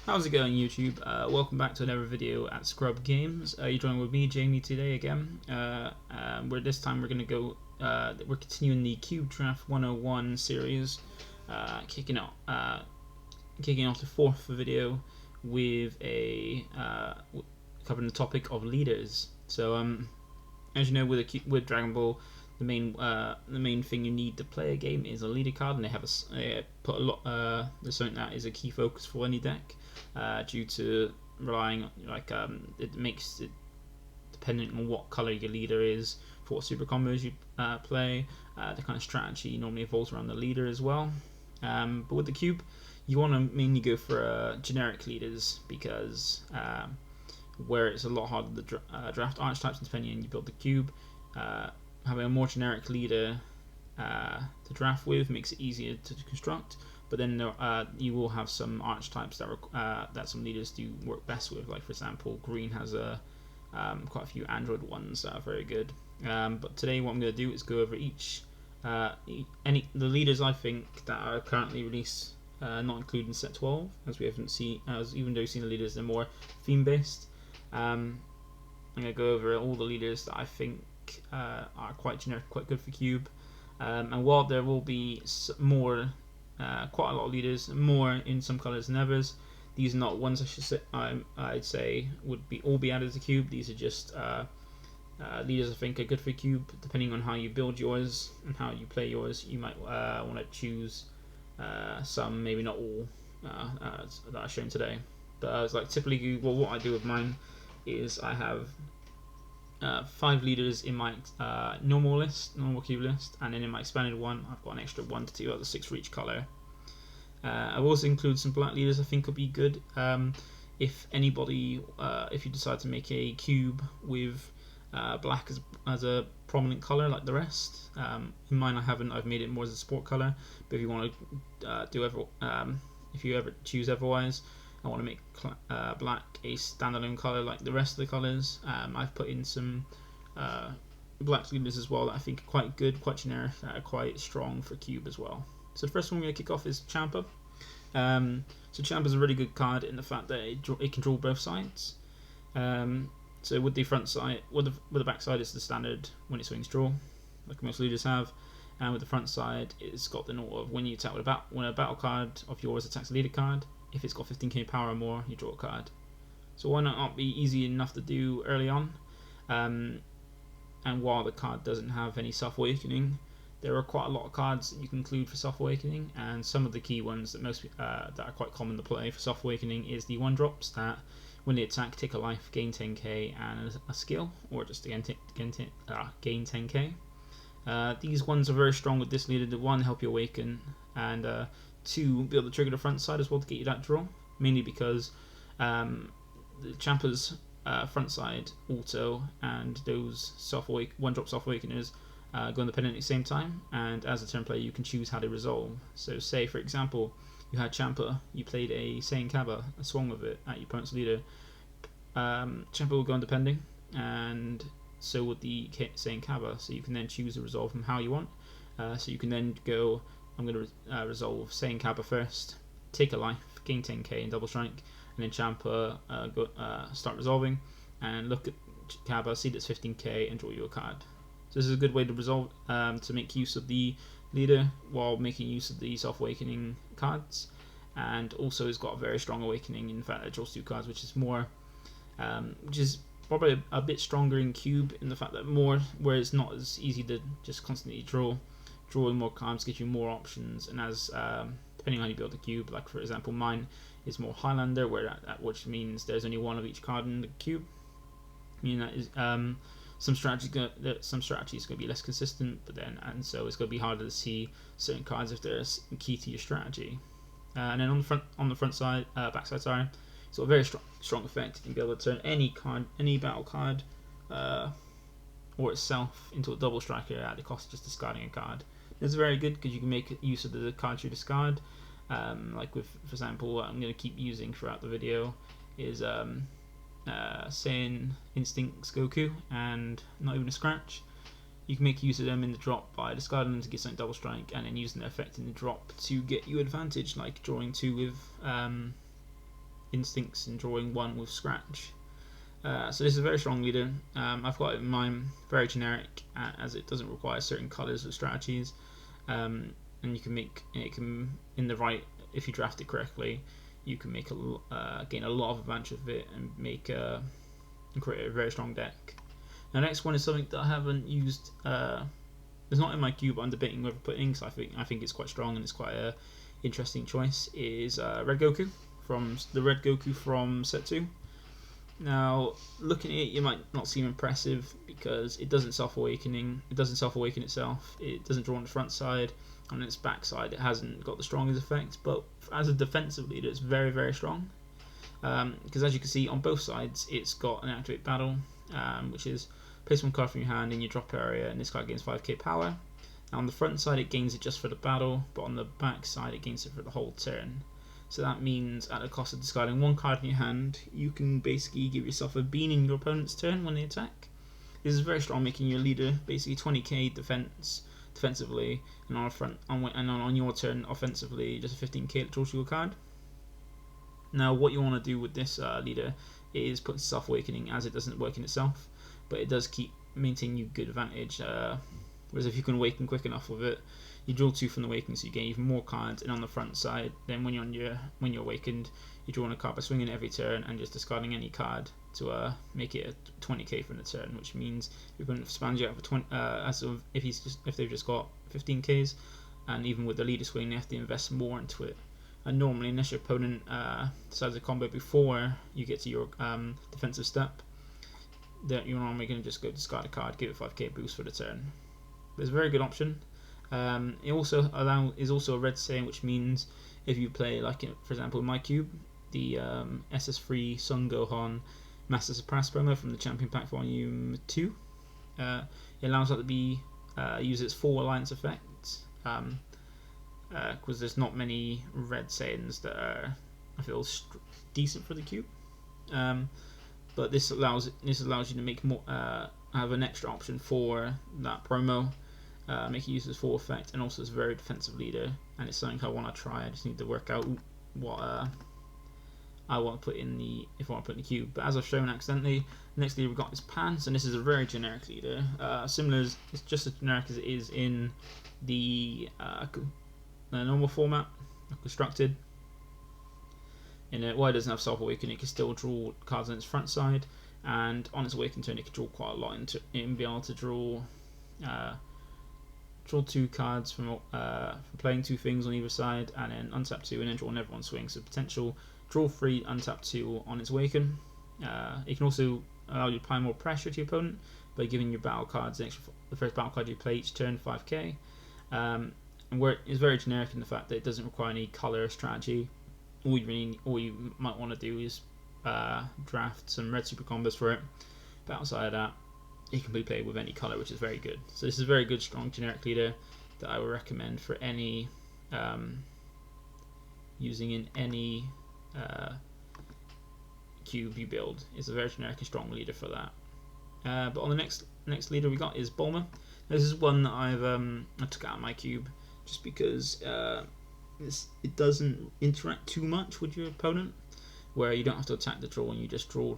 How's it going, YouTube? Welcome back to another video at Scrub Games. You're joining with me, Jamie, today again. Where this time we're going to go. We're continuing the Cube Draft 101 series, kicking off the fourth video with covering the topic of leaders. So, as you know, with Dragon Ball, the main thing you need to play a game is a leader card, and they have there's something that is a key focus for any deck, due to relying on it makes it dependent on what color your leader is for what super combos you play. The kind of strategy normally evolves around the leader as well. But with the cube, you want to mainly go for generic leaders because where it's a lot harder to draft archetypes, depending on you build the cube. Having a more generic leader to draft with makes it easier to construct, but then you will have some archetypes that some leaders do work best with. Like for example, green has quite a few android ones that are very good. But today what I'm going to do is go over the leaders I think that are currently released, not including set 12, as we haven't seen, even though we've seen the leaders, they're more theme based. I'm going to go over all the leaders that I think are quite generic, quite good for cube, and while there will be quite a lot of leaders, more in some colors than others, these are not ones I'd say would all be added to cube. These are just leaders I think are good for cube. Depending on how you build yours and how you play yours, you might want to choose some, maybe not all, that I've shown today. But it's like typically, what I do with mine is I have 5 leaders in my normal cube list, and then in my expanded one I've got an extra 1 to 2 out of 6 for each color. I've also included some black leaders I think would be good. If you decide to make a cube with black as a prominent color like the rest, in mine I've made it more as a sport color. But if you want to if you ever choose otherwise, I want to make black a standalone color like the rest of the colors. I've put in some black leaders as well that I think are quite good, quite generic, that are quite strong for cube as well. So the first one we're going to kick off is Champa. So Champa is a really good card in the fact that it can draw both sides. So with the front side, with the back side, it's the standard when it swings draw, like most leaders have. And with the front side, it's got the note of when you attack when a battle card of yours attacks a leader card, if it's got 15k power or more, you draw a card. So why not be easy enough to do early on? And while the card doesn't have any self-awakening, there are quite a lot of cards that you can include for self-awakening, and some of the key ones that that are quite common to play for self-awakening is the 1-drops that when they attack, take a life, gain 10k and a skill, or just gain 10k. These ones are very strong with this leader. The 1, help you awaken, and 2, be able to trigger the front side as well to get you that draw, mainly because the Champa's front side auto and those 1-drop self-awakeners go independent at the same time, and as a turn player you can choose how they resolve. So say for example you had Champa, you played a Saiyan Kaba, a swung with it at your opponent's leader, Champa will go independent, and so would the Saiyan Kaba, so you can then choose to resolve them how you want. So you can then go, I'm going to resolve Saiyan Kaba first, take a life, gain 10k and double strike, and then Champa start resolving, and look at Kaba, see that's 15k and draw you a card. So this is a good way to resolve, to make use of the leader while making use of the self-awakening cards, and also it's got a very strong awakening. In fact, it draws 2 cards, which is probably a bit stronger in cube in the fact that where it's not as easy to just constantly drawing more cards gives you more options, and as depending on how you build the cube, like for example mine is more Highlander, which means there's only 1 of each card in the cube, meaning that is some strategies going to be less consistent, and so it's going to be harder to see certain cards if they're key to your strategy. And then on the front side, backside, sorry, it's got a very strong effect. You can be able to turn any battle card or itself into a double striker at the cost of just discarding a card. It's very good because you can make use of the cards you discard. Like for example, what I'm going to keep using throughout the video is Saiyan Instincts Goku, and not even a scratch. You can make use of them in the drop by discarding them to get something double strike, and then using their effect in the drop to get you advantage, like drawing 2 with instincts and drawing 1 with scratch. So this is a very strong leader. I've got it in mind very generic, as it doesn't require certain colours or strategies, and you can make it in the right, if you draft it correctly, you can make gain a lot of advantage of it and create a very strong deck. Now, next one is something that I haven't used. It's not in my cube, but I'm debating whether to put in, because I think it's quite strong and it's quite a interesting choice. Is Red Goku from Set 2. Now, looking at it, you might not seem impressive because it doesn't self-awaken itself. It doesn't draw on the front side. On its back side, it hasn't got the strongest effect. But as a defensive leader, it's very, very strong. Because as you can see, on both sides, it's got an activate battle, which is place 1 card from your hand in your drop area, and this card gains 5k power. Now, on the front side, it gains it just for the battle, but on the back side, it gains it for the whole turn. So that means at the cost of discarding 1 card in your hand, you can basically give yourself a bean in your opponent's turn when they attack. This is very strong, making your leader basically 20k defensively, and on your turn offensively, just a 15k that draws you a card. Now, what you want to do with this leader is put self-awakening, as it doesn't work in itself, but it does keep maintaining you good advantage. Whereas if you can awaken quick enough with it, you draw 2 from the awakening, so you gain even more cards. And on the front side, then when you're awakened, you draw on a card by swinging every turn and just discarding any card to make it a 20k from the turn, which means you're going to expand you out for 20. If they've just got 15ks, and even with the leader swing, they have to invest more into it. And normally, unless your opponent decides a combo before you get to your defensive step, that you're normally going to just go discard a card, give it 5k boost for the turn. But it's a very good option. It also is also a red Saiyan, which means if you play, like for example in my cube, the SS3 Son Gohan Master Suppress promo from the Champion Pack Volume 2, it allows that to be use its 4 alliance effects, because there's not many red Saiyans that are, I feel, decent for the cube. But this allows you to make more, have an extra option for that promo. Make it use its 4 effect, and also it's a very defensive leader, and it's something I want to try. I just need to work out what I want to put in if I want to put in the cube. But as I've shown accidentally, the next leader we've got is Pants, and this is a very generic leader. It's just as generic as it is in the normal format, constructed. While it doesn't have self-awaken, it can still draw cards on its front side, and on its awakened turn, it can draw quite a lot and be able to draw 2 cards from playing 2 things on either side, and then untap 2 and then draw on everyone's swing. So potential draw 3, untap 2 on its awaken. It can also allow you to apply more pressure to your opponent by giving your battle cards the first battle card you play each turn 5k. And where it is very generic in the fact that it doesn't require any color strategy. All you might want to do is draft some red super combos for it. But outside of that, it can be played with any color, which is very good. So this is a very good, strong generic leader that I would recommend for any using in any cube you build. It's a very generic and strong leader for that. But on the next leader we got is Bulma. This is one that I took out of my cube just because it doesn't interact too much with your opponent, where you don't have to attack the draw and you just draw,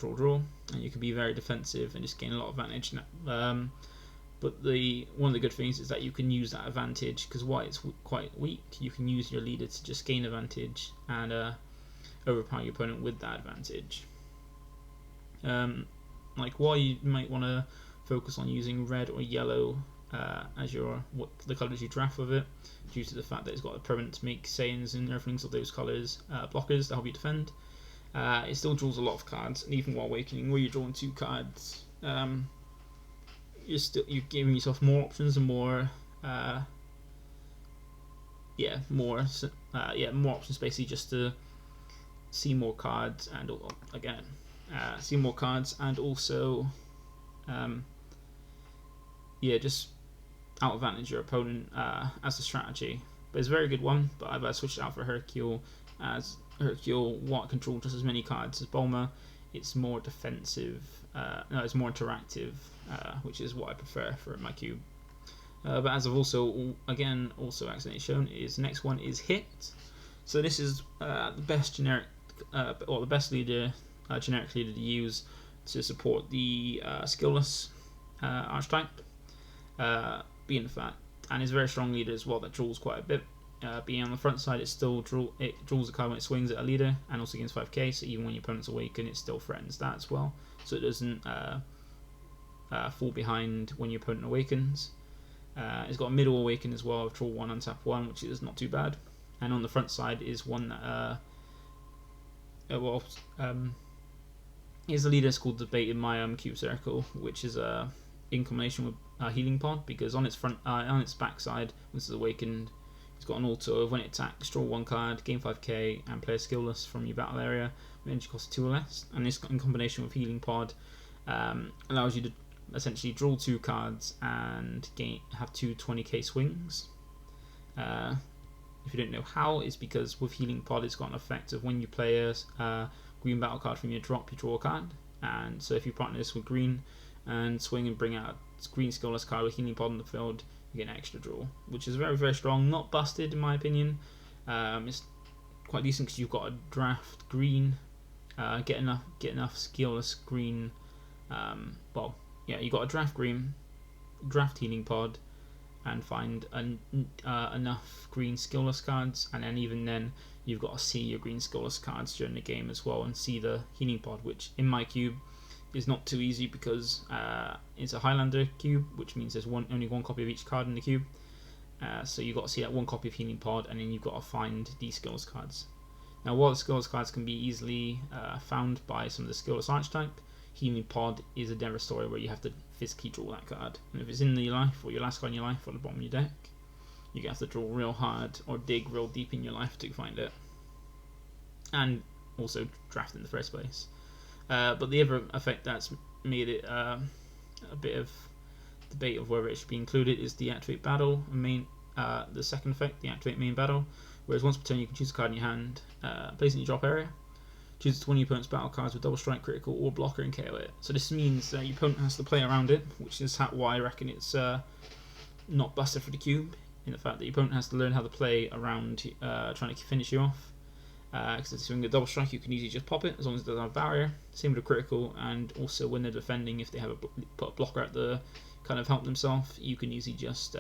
and you can be very defensive and just gain a lot of advantage. But one of the good things is that you can use that advantage, because while it's quite weak, you can use your leader to just gain advantage and overpower your opponent with that advantage. Like, while you might want to focus on using red or yellow as the colours you draft with it, due to the fact that it's got a permanent to make Saiyans and Earthlings of those colours blockers to help you defend. It still draws a lot of cards, and even while awakening, where you're drawing 2 cards, you're giving yourself more options and more options, basically, just to see more cards and also just out advantage your opponent as a strategy. But it's a very good one. But I've switched it out for Hercule, as Hercule control just as many cards as Bulma. It's more defensive. It's more interactive, which is what I prefer for my cube. But as I've also accidentally shown, the next one is Hit. So this is the best generic or the best leader, generic leader to use to support the skillless Archtype, being the fact, and is a very strong leader as well that draws quite a bit. Being on the front side, it draws a card when it swings at a leader, and also against 5k. So even when your opponent's awaken, it still threatens that as well. So it doesn't fall behind when your opponent awakens. It's got a middle awaken as well of draw 1, untap 1, which is not too bad. And on the front side is one that is a leader. It's called Debate in my cube circle, which is in combination with healing pod, because on its back side, once it's awakened, it's got an auto of when it attacks, draw 1 card, gain 5k, and play a skillless from your battle area. Energy costs 2 or less, and this in combination with healing pod allows you to essentially draw 2 cards and have 2 20k swings. If you don't know how, it's because with healing pod, it's got an effect of when you play a green battle card from your drop, you draw a card. And so if you partner this with green and swing and bring out a green skillless card with healing pod on the field, you get an extra draw, which is very, very strong. Not busted in my opinion. It's quite decent because you've got a draft green, get enough skillless green. You got a draft green, draft healing pod, and find enough green skillless cards, and then even then you've got to see your green skillless cards during the game as well and see the healing pod, which in my cube is not too easy because it's a Highlander cube, which means there's only one copy of each card in the cube. So you've got to see that one copy of healing pod, and then you've got to find these skillless cards. Now, while the skillless cards can be easily found by some of the skillless archetype, healing pod is a never story where you have to physically draw that card. And if it's in your life, or your last card in your life, or the bottom of your deck, you have to draw real hard or dig real deep in your life to find it. And also draft in the first place. But the other effect that's made it a bit of debate of whether it should be included is the activate battle. The second effect, the activate main battle, whereas once per turn you can choose a card in your hand, place it in your drop area, choose one of your opponent's battle cards with double strike, critical, or blocker, and KO it. So this means your opponent has to play around it, which is why I reckon it's not busted for the cube, in the fact that your opponent has to learn how to play around trying to finish you off. Because if you a double strike, you can easily just pop it as long as it doesn't have a barrier. Same with a critical, and also when they're defending, if they have put a blocker out the kind of help themselves, you can easily just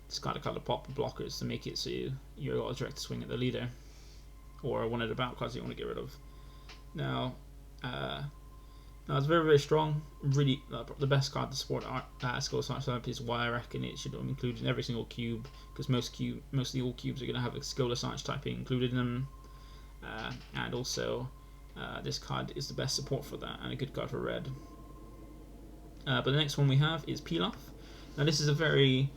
discard a card to pop blockers to make it so you've got a direct swing at the leader or one of the battle cards you want to get rid of. Now it's very, very strong. Really, the best card to support skillless archetype is why I reckon it should be included in every single cube, because mostly all cubes are going to have a skillless archetype included in them. And also, this card is the best support for that, and a good card for red. But the next one we have is Pilaf. Now this is a very,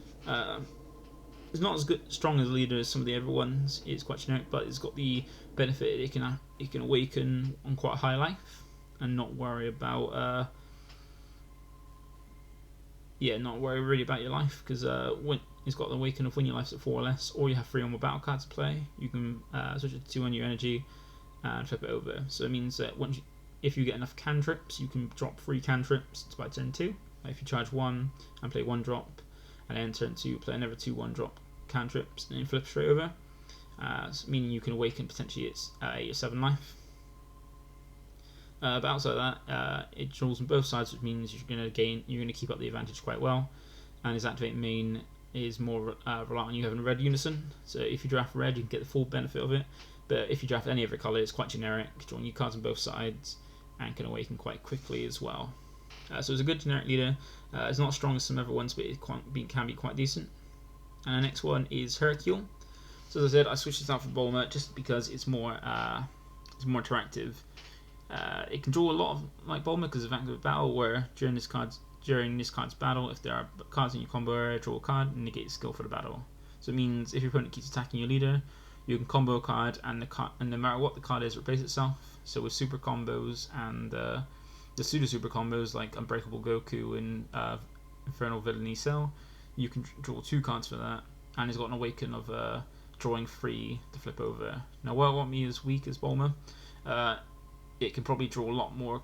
it's not as strong as a leader as some of the other ones. It's quite generic, but it's got the benefit it can awaken on quite a high life, and not worry about not worry really about your life, because when it's got the awaken of when your life's at 4 or less, or you have 3 or more battle cards to play, you can switch it to 2 on your energy and flip it over. So it means that if you get enough cantrips, you can drop 3 cantrips by turn 2. If you charge 1 and play 1 drop, and then turn 2 play another 2 1 drop cantrips, and then flip straight over, meaning you can awaken potentially its 8 or 7 life. But outside of that, it draws on both sides, which means you're going to keep up the advantage quite well. And his activate main is more reliant on you having red unison. So if you draft red, you can get the full benefit of it. But if you draft any other colour, it's quite generic, drawing you cards on both sides, and can awaken quite quickly as well. So it's a good generic leader. It's not as strong as some other ones, but it can be quite decent. And the next one is Hercule. So as I said, I switched this out for Bulma just because it's more interactive. It can draw a lot of like Bulma because of active battle, where during this card's battle, if there are cards in your combo area, draw a card and negate the skill for the battle. So it means if your opponent keeps attacking your leader, you can combo a card, and no matter what the card is, replace itself. So with super combos and the pseudo super combos like Unbreakable Goku and Infernal Villainy Cell, you can draw 2 cards for that, and it's got an awaken of drawing 3 to flip over. Now, what me is weak as Bulma, it can probably draw a lot more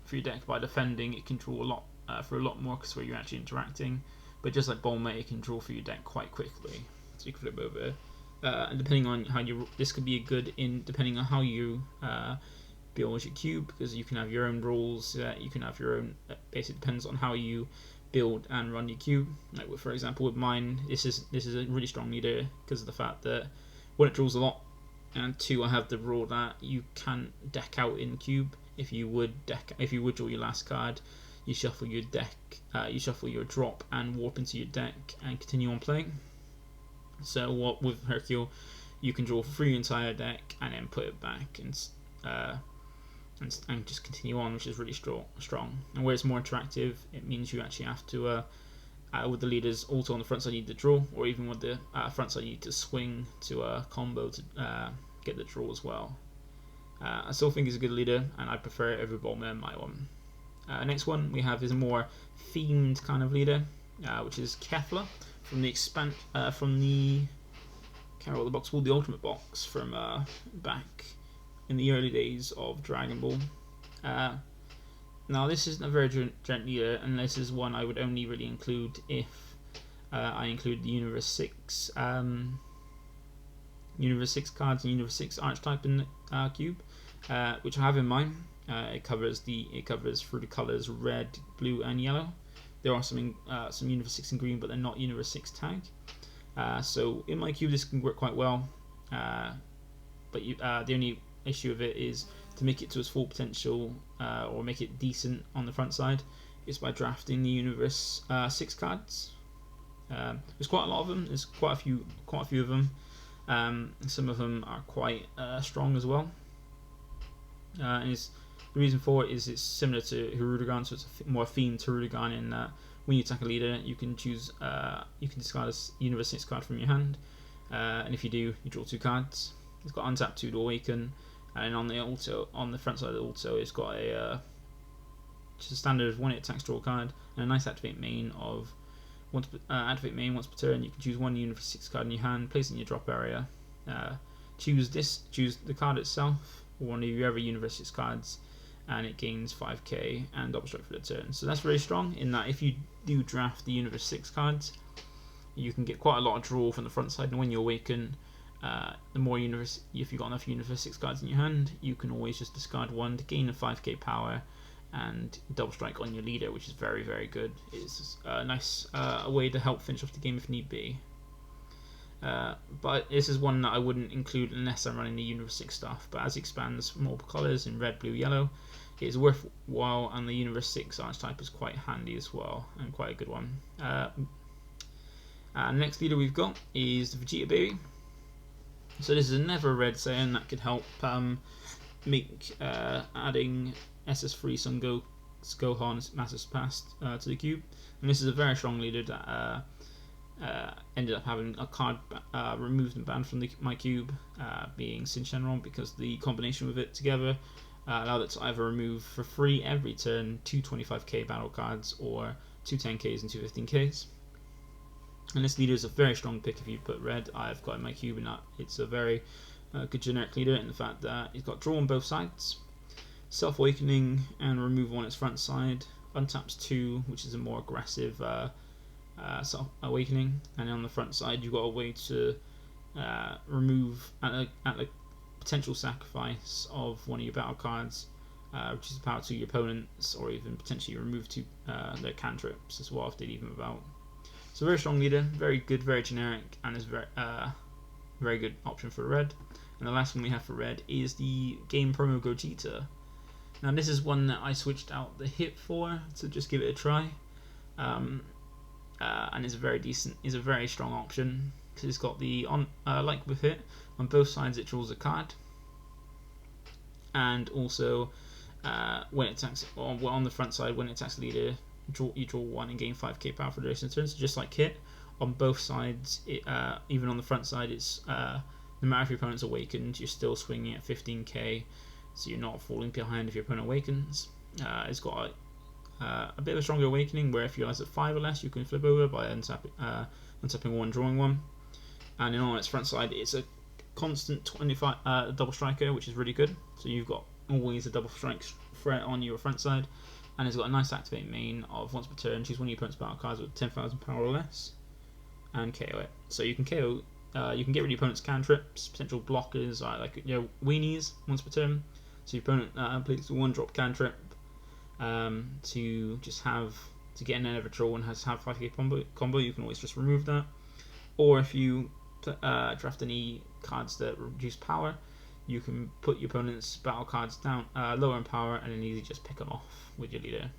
for your deck by defending. It can draw a lot for a lot more because where you're actually interacting. But just like Bulma, it can draw for your deck quite quickly, so you can flip over. depending on how you, this could be good in depending on how you build your cube, because you can have your own rules. You can have your own. Basically, depends on how you build and run your cube. Like for example, with mine, this is a really strong leader because of the fact that one, it draws a lot, and two, I have the rule that you can deck out in cube. If you would draw your last card, you shuffle your deck, you shuffle your drop and warp into your deck and continue on playing. So what with Hercule, you can draw through your entire deck and then put it back and just continue on, which is really strong. And where it's more interactive, it means you actually have to with the leaders also on the front side you need to draw, or even with the front side you need to swing to a combo to get the draw as well. I still think he's a good leader, and I prefer it over Bulma in my one. Next one we have is a more themed kind of leader, which is Kefla from the can't remember what the box called, the Ultimate box from back in the early days of Dragon Ball. Now this isn't a very gentle leader, and this is one I would only really include if I include the Universe 6 cards and Universe 6 Archtype in the cube, which I have in mine. It covers through the colours red, blue, and yellow. There are some Universe 6 in green, but they're not Universe 6 tag. So in my cube, this can work quite well. But the only issue of it is to make it to its full potential, or make it decent on the front side, is by drafting the Universe 6 cards. There's quite a lot of them. There's quite a few of them. Some of them are quite strong as well. And the reason for it is it's similar to Hirudegarn, so it's more themed to Hirudegarn in that when you attack a leader, you can choose, you can discard a Universe 6 card from your hand, and if you do, you draw 2 cards. It's got untap 2 to awaken, and on the front side of the auto, it's got just a standard when it attacks, draw a card, and a nice activate main of activate main once per turn. You can choose one Universe 6 card in your hand, place it in your drop area, choose the card itself, or one of your other Universe 6 cards, and it gains 5k and double strike for the turn. So that's very strong in that if you do draft the Universe 6 cards, you can get quite a lot of draw from the front side, and when you awaken, the more if you've got enough Universe 6 cards in your hand, you can always just discard one to gain a 5k power and double strike on your leader, which is very, very good. It's a nice way to help finish off the game if need be. But this is one that I wouldn't include unless I'm running the Universe 6 stuff, but as it expands multiple colours in red, blue, yellow, it is worthwhile, and the Universe 6 Archtype is quite handy as well, and quite a good one. Next leader we've got is the Vegeta Baby. So this is another red Saiyan that could help make adding SS3 Son Gohan's Master's Past to the cube. And this is a very strong leader that ended up having a card removed and banned from my cube, being Shenron, because the combination with it together allowed it to either remove for free every turn 2 25k battle cards or 2 10ks and 2 15ks. And this leader is a very strong pick if you put red. I've got in my cube, and it's a very good generic leader in the fact that it's got draw on both sides, self-awakening and removal on its front side, untaps 2, which is a more aggressive self-awakening, and on the front side you've got a way to remove at the potential sacrifice of one of your battle cards, which is power to your opponents, or even potentially remove 2 their cantrips as well if they leave them about. So very strong leader, very good, very generic, and is very good option for red. And the last one we have for red is the game promo Gogeta. Now this is one that I switched out the hip for to just give it a try, and is a very strong option because it's got the like with it on both sides it draws a card, and also when it attacks on the front side, when it attacks the leader, you draw 1 and gain 5k power for the duration of turns. So just like hit on both sides, even on the front side, it's no matter if your opponent's awakened, you're still swinging at 15k, so you're not falling behind if your opponent awakens. It's got a bit of a stronger awakening, where if you're at 5 or less, you can flip over by untapping 1, drawing 1. And then on its front side, it's a constant 25 double striker, which is really good. So you've got always a double strike threat on your front side, and it's got a nice activate main of once per turn, choose one of your opponent's battle cards with 10,000 power or less, and KO it. So you can KO you can get rid of your opponent's cantrips, potential blockers, like weenies once per turn. So your opponent plays a 1-drop cantrip to just have to get an end of a draw and have 5k combo. You can always just remove that. Or if you draft any cards that reduce power, you can put your opponent's battle cards down lower in power and then easily just pick them off with your leader.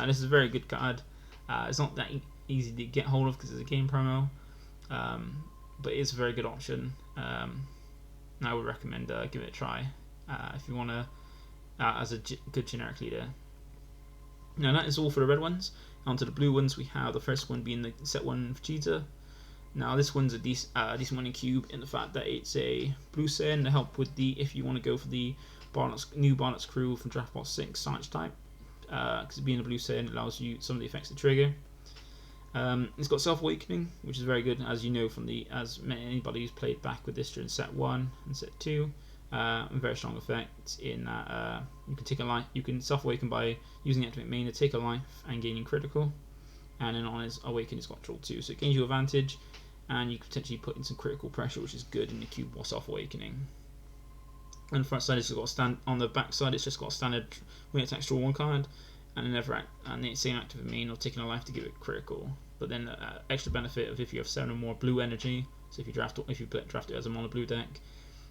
This is a very good card. It's not that easy to get hold of because it's a game promo, but it's a very good option. I would recommend give it a try if you want to as a good generic leader. Now that is all for the red ones. Onto the blue ones, we have the first one being the set 1 Vegeta. Now this one's a decent one in cube in the fact that it's a blue Saiyan to help with the if you want to go for the new Bardock's crew from Draft Ball 6 Archtype. Because being a blue Saiyan allows you some of the effects to trigger. It's got self-awakening, which is very good, as you know from anybody who's played back with this during set 1 and set 2. Very strong effect in that you can take a life. You can self-awaken by using the activate main to take a life and gaining critical. And then on his awaken, it's got control 2, so it gains you advantage, and you can potentially put in some critical pressure, which is good in the cube while self-awakening. On the front side, it's got on the back side, it's just got a standard when it attacks, draw 1 card, and the same active main or taking a life to give it critical. But then the extra benefit of if you have 7 or more blue energy, so if you draft it as a mono blue deck,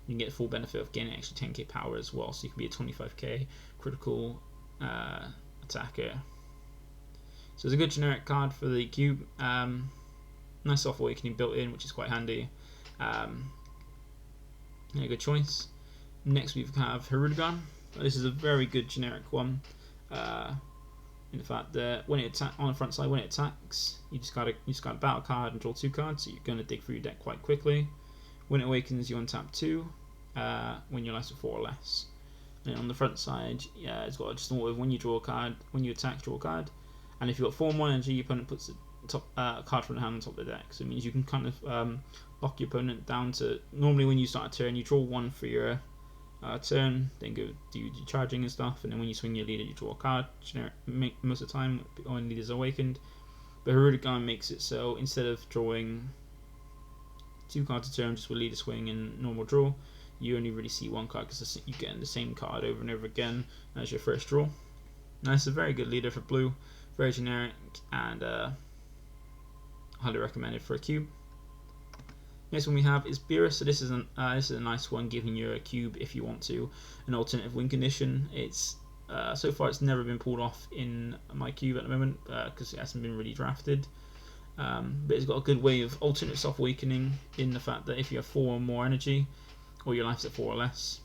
you can get the full benefit of gaining extra 10k power as well. So you can be a 25k critical attacker. So it's a good generic card for the cube. Nice self-awakening built in, which is quite handy. A good choice. Next we have Hirudegarn. This is a very good generic one. In fact, that when it on the front side, when it attacks, you just got a battle card and draw 2 cards. So you're going to dig through your deck quite quickly. When it awakens, you untap 2. When your life's at 4 or less. And on the front side, it's got just when you draw a card, when you attack, draw a card. And if you've got 4 more energy, your opponent puts a card from the hand on top of the deck. So it means you can kind of lock your opponent down to, normally when you start a turn, you draw 1 for your turn, then go do your charging and stuff, and then when you swing your leader, you draw a card, most of the time when leader's awakened. But Hirudegarn makes it so instead of drawing 2 cards a turn just with leader swing and normal draw, you only really see 1 card because you get the same card over and over again as your first draw. Now this is a very good leader for blue. Very generic and highly recommended for a cube. Next one we have is Beerus. So this is a nice one, giving you a cube if you want to, an alternative win condition. It's so far it's never been pulled off in my cube at the moment because it hasn't been really drafted. But it's got a good way of alternate self-awakening in the fact that if you have 4 or more energy, or your life's at 4 or less,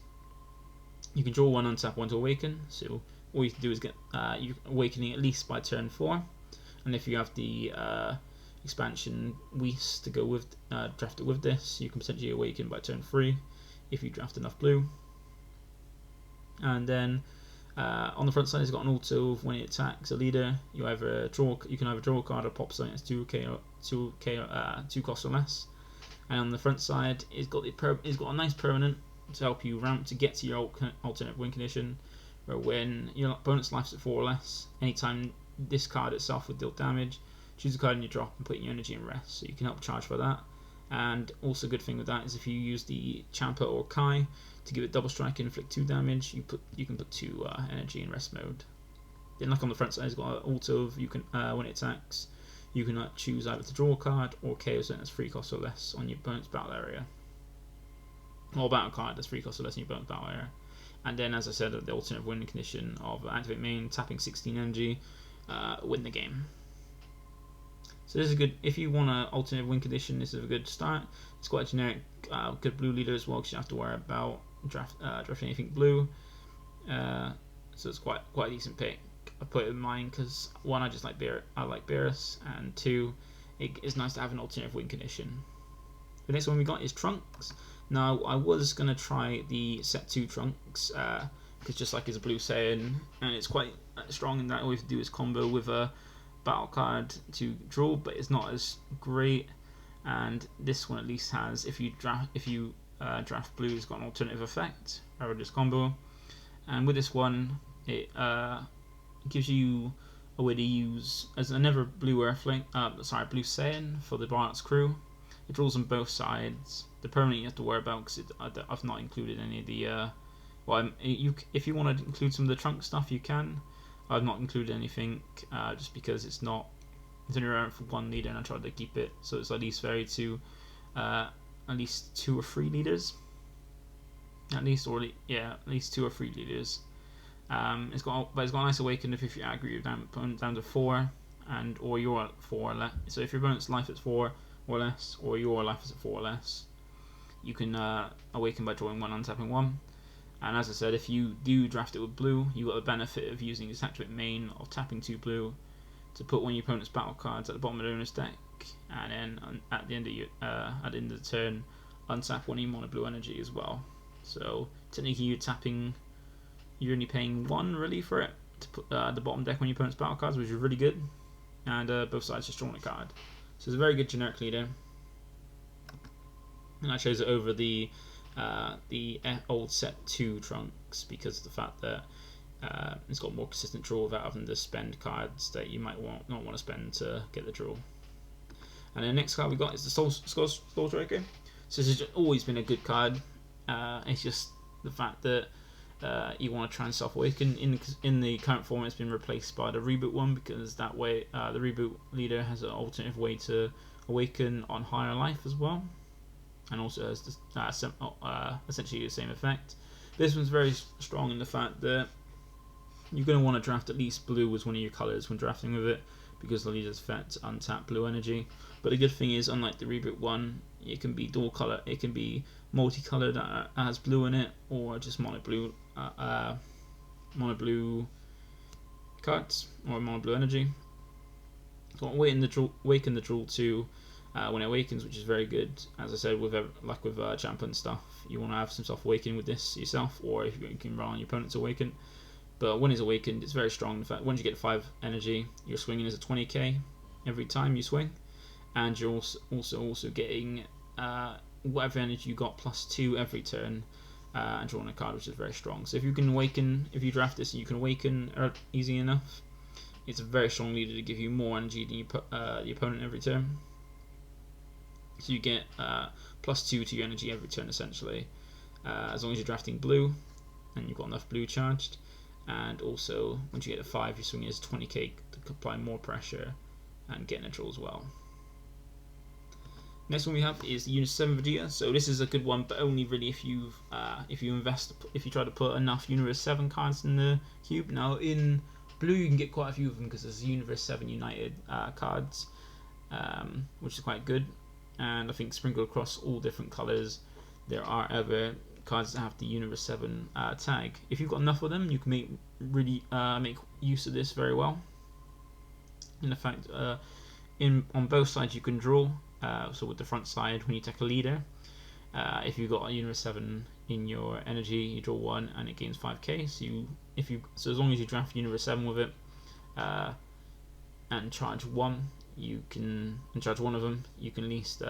you can draw 1, untap 1 to awaken. So all you can do is get you awakening at least by turn 4, and if you have the expansion Whis to go with draft it with this, you can potentially awaken by turn 3 if you draft enough blue. And then on the front side, it's got an auto of when it attacks a leader, you can either draw a card or pop something that's 2 cost or less. And on the front side, it's got a nice permanent to help you ramp to get to your alternate win condition, where when your opponent's life's at 4 or less, anytime this card itself would deal damage, choose a card in your drop and put your energy in rest, so you can help charge for that. And also a good thing with that is if you use the Champa or Kai to give it double strike and inflict 2 damage, you can put 2 energy in rest mode. Then like on the front side, it's got an auto of when it attacks, you can choose either to draw a card or KO something that's 3 cost or less on your opponent's battle area, or battle card that's 3 cost or less in your opponent's battle area. And then, as I said, the alternate winning condition of activate main, tapping 16 energy, win the game. So this is good if you want an alternate win condition. This is a good start. It's quite a generic, good blue leader as well, because you don't have to worry about drafting anything blue. So it's quite a decent pick. I put it in mine because 1, I like Beerus, and 2, it's nice to have an alternate win condition. The next one we got is Trunks. Now I was gonna try the set 2 Trunks because just like it's a blue Saiyan, and it's quite strong in that all you have to do is combo with a battle card to draw, but it's not as great. And this one at least has, if you draft blue, it's got an alternative effect rather than just combo. And with this one, it gives you a way to use as another blue Earthling, blue Saiyan for the Bardock's crew. it draws on both sides. The permanent you have to worry about because I've not included any of the. If you want to include some of the trunk stuff, you can. I've not included anything just because it's only relevant for one leader, and I tried to keep it so it's at least varied to at least 2 or 3 leaders. At least 2 or 3 leaders. It's got a nice awaken if you aggregate your opponent down to 4, or you're at 4 or less. So if your opponent's life is 4 or less, or your life is at 4 or less, you can awaken by drawing 1, untapping 1. And as I said, if you do draft it with blue, you got the benefit of using this activate main of tapping 2 blue to put one of your opponent's battle cards at the bottom of their owner's deck, and then at the end of the turn, untap one of your mono blue energy as well. So technically, you're only paying 1 really for it to put at the bottom deck on your opponent's battle cards, which is really good. And both sides just drawing a card, so it's a very good generic leader. And I chose it over the old set 2 trunks because of the fact that it's got more consistent draw without having to spend cards that you might not want to spend to get the draw. And the next card we got is the Soul Striker. So this has always been a good card. It's just the fact that you want to try and self-awaken. In the current format, it's been replaced by the reboot one because that way the reboot leader has an alternative way to awaken on higher life as well, and also has essentially the same effect. This one's very strong in the fact that you're going to want to draft at least blue as one of your colours when drafting with it, because the leader's effect untap blue energy. But the good thing is, unlike the reboot one, it can be dual colour. It can be multicolored that has blue in it, or just mono blue cards, or mono blue energy. So awaken the draw too when it awakens, which is very good. As I said, with Champa and stuff, you want to have some self awakening with this yourself, or if you can rely on your opponent to awaken. But when it's awakened, it's very strong. In fact, once you get 5 energy, you're swinging as a 20k every time you swing, and you're also getting whatever energy you got plus 2 every turn, and drawing a card, which is very strong. So if you can awaken, if you draft this and you can awaken easy enough, it's a very strong leader to give you more energy than the opponent every turn. So you get plus 2 to your energy every turn essentially, as long as you're drafting blue and you've got enough blue charged. And also, once you get to 5, you're swinging as 20k to apply more pressure and get a draw as well. Next one we have is the Unit 7 Vegeta. So this is a good one, but only really if you try to put enough Universe 7 cards in the cube. Now in blue you can get quite a few of them because there's Universe 7 United cards, which is quite good. And I think sprinkled across all different colours, there are other cards that have the Universe 7 tag. If you've got enough of them, you can make use of this very well. In fact, on both sides you can draw. So with the front side, when you take a leader, if you've got a Universe 7 in your energy, you draw 1 and it gains 5k. So as long as you draft Universe 7 with it and charge one of them, you can at least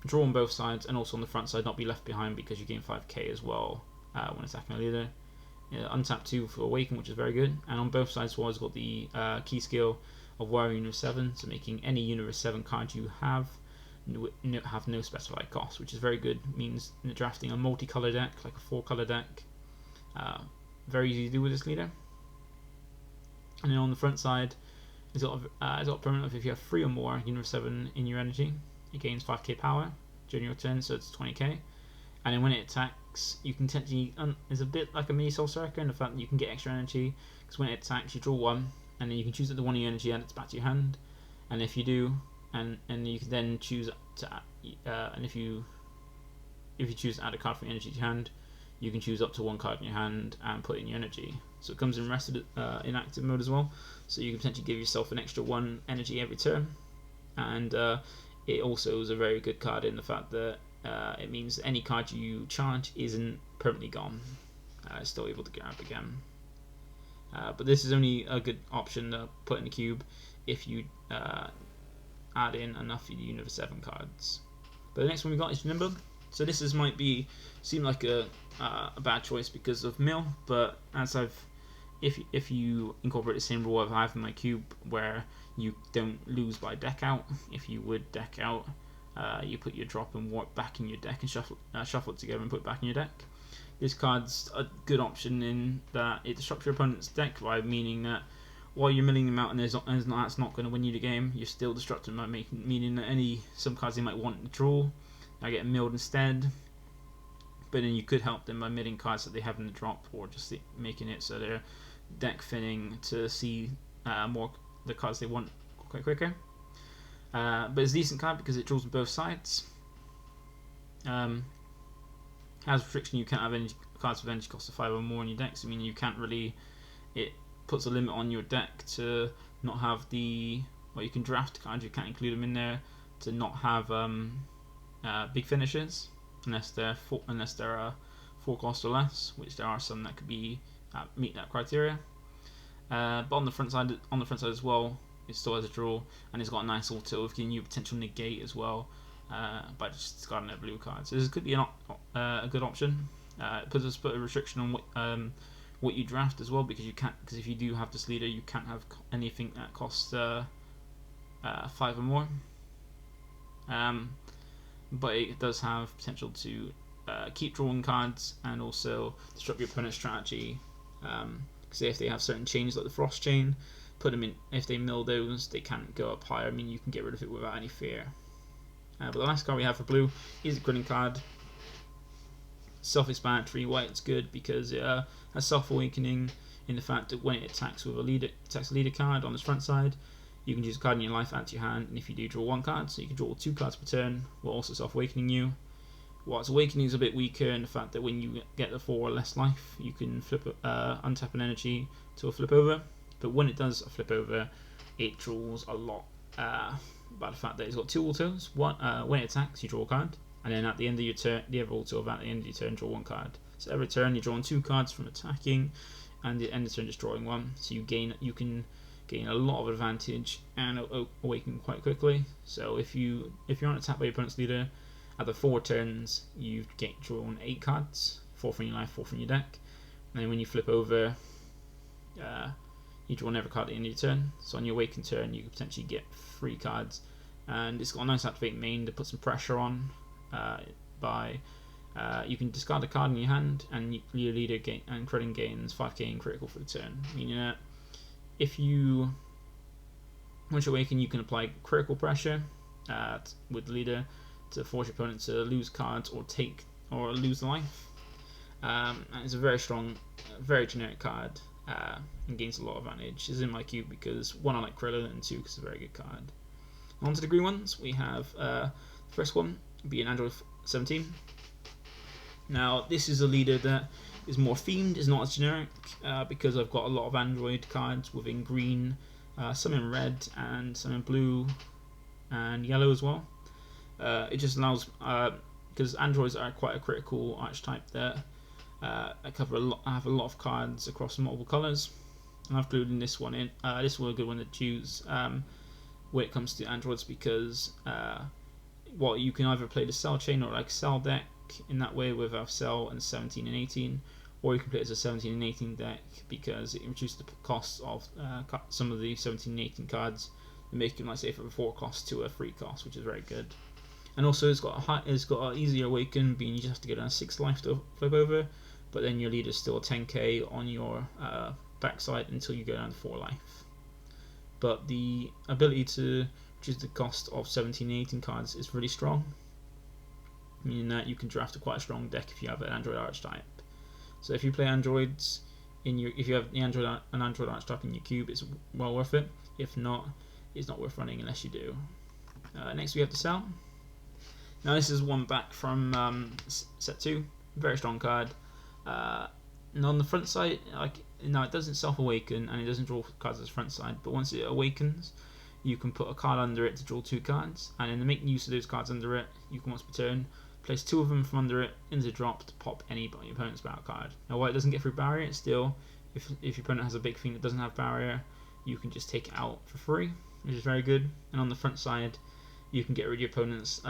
draw on both sides, and also on the front side not be left behind because you gain 5k as well when attacking a leader. Untap 2 for awaken, which is very good, and on both sides Suarez got the key skill of Warrior Universe 7, so making any Universe 7 card you have no specified cost, which is very good. It means drafting a multicolour deck, like a 4-colour deck, very easy to do with this leader. And then on the front side, it's got permanent of if you have 3 or more Universe 7 in your energy, it gains 5k power during your turn, so it's 20k. And then when it attacks, you can technically it's a bit like a mini Soul Striker in the fact that you can get extra energy, because when it attacks you draw 1, and then you can choose it to one of your energy and it's back to your hand. And if you do, and you can then choose to and if you choose to add a card from your energy to your hand, you can choose up to 1 card in your hand and put it in your energy. So it comes in rested in active mode as well, so you can potentially give yourself an extra 1 energy every turn. And it also is a very good card in the fact that it means that any card you charge isn't permanently gone. It's still able to grab again. But this is only a good option to put in the cube if you add in enough Universe 7 cards. But the next one we got is Janemba. So this might seem like a bad choice because of Mill, but as I've if you incorporate the same rule I have in my cube, where you don't lose by deck out. If you would deck out, you put your drop and warp back in your deck and shuffle it together and put it back in your deck. This card's a good option in that it disrupts your opponent's deck by meaning that while you're milling them out and that's not going to win you the game, you're still disrupting by meaning that some cards they might want to draw, I get milled instead. But then you could help them by milling cards that they have in the drop, or just making it so they're deck thinning to see more the cards they want quite quicker. But it's a decent card because it draws on both sides. Has restriction, you can't have any cards with energy cost of 5 or more in your decks. I mean, you can't really. It puts a limit on your deck to not have you can draft cards, you can't include them in there, to not have big finishes unless they're 4 cost or less, which there are some that could be meet that criteria. But on the front side as well, it still has a draw, and it's got a nice auto of giving you a potential negate as well. By just discarding their blue cards. So this could be a good option. It puts a restriction on what you draft as well, because if you do have this leader, you can't have anything that costs 5 or more. But it does have potential to keep drawing cards and also disrupt your opponent's strategy. Say if they have certain chains like the Frost chain, put them in. If they mill those, they can't go up higher. I mean, you can get rid of it without any fear. But the last card we have for blue is a Krillin card. Self-explanatory why it's good, because it has self-awakening in the fact that when it attacks with a leader card on its front side, you can choose a card in your life add to your hand, and if you do, draw 1 card, so you can draw 2 cards per turn, while also self-awakening you. While its awakening is a bit weaker in the fact that when you get the 4 or less life, you can untap an energy to a flip over, but when it does a flip over, it draws a lot. By the fact that it's got 2 autos. One, when it attacks, you draw a card, and then at the end of your turn, the other auto at the end of your turn, draw 1 card. So every turn you're drawing 2 cards from attacking, and at the end of the turn just drawing 1. So you can gain a lot of advantage and awaken quite quickly. So if you're on attack by your opponent's leader, at the 4 turns you've drawn 8 cards, 4 from your life, 4 from your deck, and then when you flip over, you draw another card at the end of your turn. So on your awakened turn, you could potentially get 3 cards, and it's got a nice activate main to put some pressure on. You can discard a card in your hand, and your leader Krillin gains 5k in critical for the turn. Meaning that once you awaken, you can apply critical pressure with the leader to force your opponent to lose cards or lose life. And it's a very strong, very generic card. And gains a lot of advantage. It's in my cube because 1, I like Krillin, and 2, because it's a very good card. On to the green ones, we have the first one being Android 17. Now this is a leader that is more themed, is not as generic, because I've got a lot of Android cards within green, some in red and some in blue and yellow as well. It just allows, because androids are quite a critical archetype that I have a lot of cards across multiple colours, and I've included this one in. This was a good one to choose when it comes to androids, because you can either play the Cell chain or like Cell deck in that way with our Cell and 17 and 18, or you can play it as a 17 and 18 deck because it reduces the cost of some of the 17 and 18 cards and make them, like say, from a 4 cost to a 3 cost, which is very good. And also it's got an easier awaken, being you just have to get down 6 life to flip over, but then your leader's still a 10k on your backside until you go down to 4 life. But the ability to reduce the cost of 17 and 18 cards is really strong, meaning that you can draft quite a strong deck if you have an Android Archtype. So if you play androids if you have an Android Archtype in your cube, it's well worth it. If not, it's not worth running unless you do. Next we have the Cell. Now this is one back from set 2, very strong card. And on the front side, it doesn't self-awaken and it doesn't draw cards as front side, but once it awakens, you can put a card under it to draw 2 cards, and then to make use of those cards under it, you can once per turn place 2 of them from under it into the drop to pop any of your opponent's battle card. Now while it doesn't get through barrier, it's still, if your opponent has a big thing that doesn't have barrier, you can just take it out for free, which is very good. And on the front side, you can get rid of your opponent's,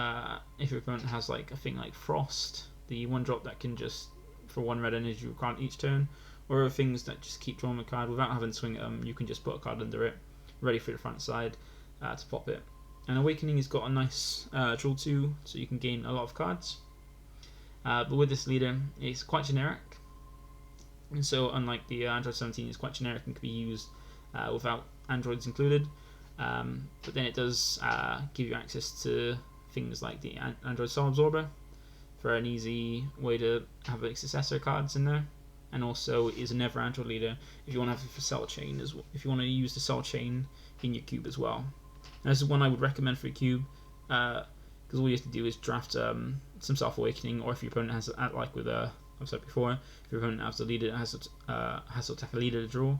if your opponent has like a thing like Frost, the 1 drop that can just, for 1 red energy required each turn, or other things that just keep drawing a card without having to swing at them. You can just put a card under it, ready for the front side to pop it. And Awakening has got a nice draw 2, so you can gain a lot of cards. But with this leader, it's quite generic. And so unlike the Android 17, it's quite generic and can be used without androids included. But then it does give you access to things like the Android Soul Absorber for an easy way to have like successor cards in there. And also is a never Android leader if you want to have it for Cell Chain as well, if you want to use the Cell Chain in your cube as well. And this is one I would recommend for a cube, because all you have to do is draft some Self Awakening, or if your opponent has, like with I've said before, if your opponent has a leader that has to attack a leader to draw,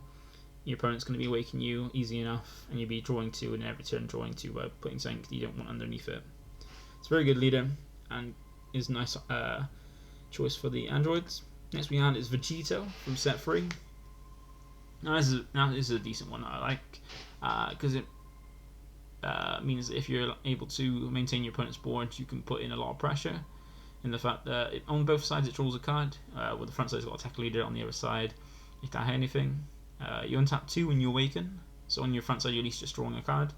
your opponent's going to be awakening you easy enough, and you'll be drawing 2, and every turn drawing 2 by putting something you don't want underneath it. It's a very good leader, and is a nice choice for the androids. Next we have is Vegito from set 3. Now this is a decent one I like, because it means that if you're able to maintain your opponent's board, you can put in a lot of pressure. In the fact that on both sides it draws a card, with the front side it's got attack leader, on the other side you can't hit anything. You untap 2 when you awaken, so on your front side you're at least just drawing a card.